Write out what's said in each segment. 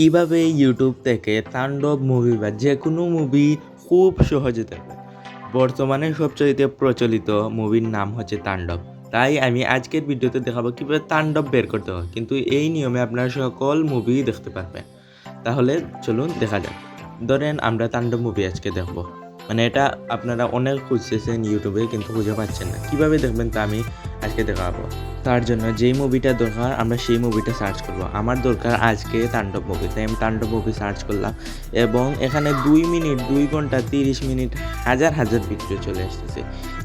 কিভাবে ইউটিউব থেকে তাণ্ডব মুভি বা যে কোনো মুভি খুব সহজে দেখবেন। বর্তমানে সবচাইতে প্রচলিত মুভির নাম হচ্ছে তাণ্ডব। তাই আমি আজকের ভিডিওতে দেখাবো কীভাবে তাণ্ডব বের করতে হয়, কিন্তু এই নিয়মে আপনারা সকল মুভি দেখতে পারবেন। তাহলে চলুন দেখা যাক। ধরেন আমরা তাণ্ডব মুভি আজকে দেখব, মানে এটা আপনারা অনেক খুঁজতেছেন ইউটিউবে কিন্তু খুঁজে পাচ্ছেন না। কীভাবে দেখবেন তা আমি আজকে দেখাবো। তার জন্য যেই মুভিটা দরকার আমরা সেই মুভিটা সার্চ করব। আমার দরকার আজকে তাণ্ডব মুভি, তাই আমি তাণ্ডব মুভি সার্চ করলাম এবং এখানে 2 মিনিট 2 ঘন্টা 30 মিনিট হাজার হাজার ভিডিও চলে আসতেছে।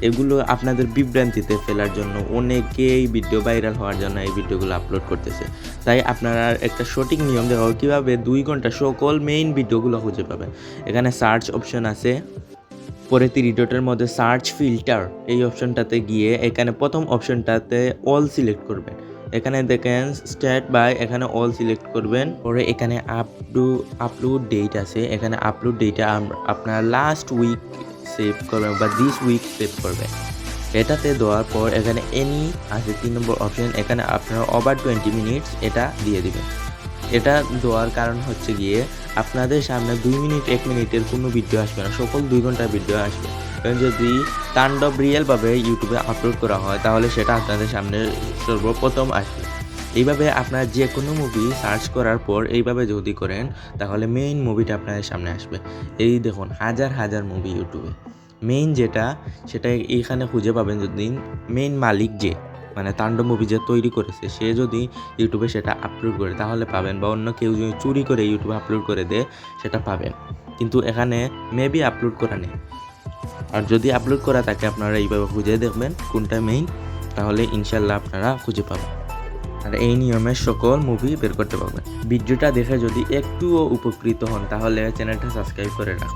এগুলো আপনাদের বিভ্রান্তিতে ফেলার জন্য অনেকেই ভিডিও ভাইরাল হওয়ার জন্য এই ভিডিওগুলো আপলোড করতেছে। তাই আপনারা একটা সঠিক নিয়ম দেখাবো কীভাবে 2 ঘন্টা সকল মেইন ভিডিওগুলো খুঁজে পাবেন। এখানে সার্চ অপশন আছে, পরে 3 ডটের মধ্যে সার্চ ফিল্টার এই অপশনটাতে গিয়ে এখানে প্রথম অপশনটাতে অল সিলেক্ট করবেন। এখানে দেখেন স্টার্ট বাই, এখানে অল সিলেক্ট করবেন। পরে এখানে আপলোড ডেট আছে, এখানে আপলোড ডেটটা আপনার লাস্ট উইক সেভ করবেন বা দিস উইক সেভ করবেন। এটাতে দেওয়ার পর এখানে এনি আছে 3 নম্বর অপশন, এখানে আপনারা ওভার 20 মিনিটস এটা দিয়ে দিবেন। এটা দেওয়ার কারণ হচ্ছে গিয়ে আপনাদের সামনে 2 মিনিট 1 মিনিটের কোনো ভিডিও আসবে না, সকল 2 ঘন্টার ভিডিও আসবে। কারণ যদি তাণ্ডব রিয়েলভাবে ইউটিউবে আপলোড করা হয় তাহলে সেটা আপনাদের সামনে সর্বপ্রথম আসবে। এইভাবে আপনারা যে কোনো মুভি সার্চ করার পর এইভাবে যদি করেন তাহলে মেইন মুভিটা আপনাদের সামনে আসবে। এই দেখুন হাজার হাজার মুভি ইউটিউবে, মেইন যেটা সেটা এইখানে খুঁজে পাবেন। যদি মেইন মালিক যে মানে তাণ্ডব মুভি যে তৈরি করেছে সে যদি ইউটিউবে সেটা আপলোড করে তাহলে পাবেন, বা অন্য কেউ যদি চুরি করে ইউটিউবে আপলোড করে দেয় সেটা পাবেন। কিন্তু এখানে মেবি আপলোড করা নেই, আর যদি আপলোড করা থাকে আপনারা এইভাবে খুঁজে দেখবেন কোনটা মেইন, তাহলে ইনশাল্লাহ আপনারা খুঁজে পাবেন আর এই নিয়মে সকল মুভি বের করতে পারবেন। ভিডিওটা দেখে যদি একটুও উপকৃত হন তাহলে চ্যানেলটা সাবস্ক্রাইব করে রাখুন।